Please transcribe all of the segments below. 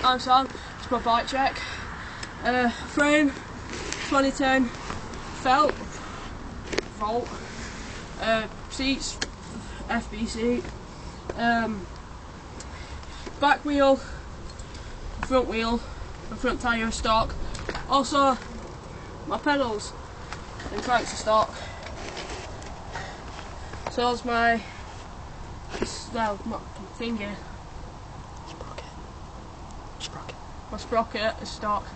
I'm Sam, it's my bike check. Frame 2010 felt Volt, seats FB seat, back wheel, front wheel, the front tyre stock. Also my pedals and cranks are stock. So is my finger. My sprocket is stock.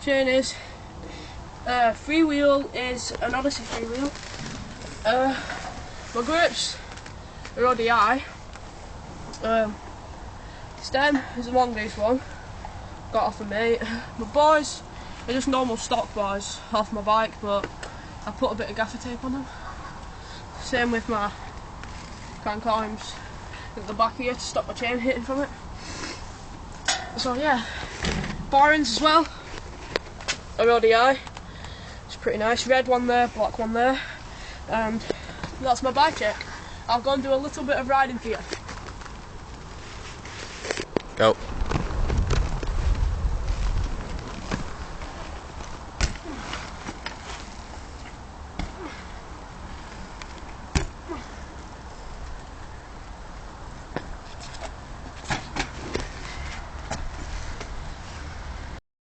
Chain is freewheel is an Odyssey freewheel. My grips are ODI. Stem is a mongoose one. Got off a mate. My boys are just normal stock boys off my bike, but I put a bit of gaffer tape on them. Same with my crank arms at the back here to stop my chain hitting from it. So yeah, bearings as well are ODI. It's pretty nice. Red one there, black one there, and that's my bike check. I'll go and do a little bit of riding for you. Go.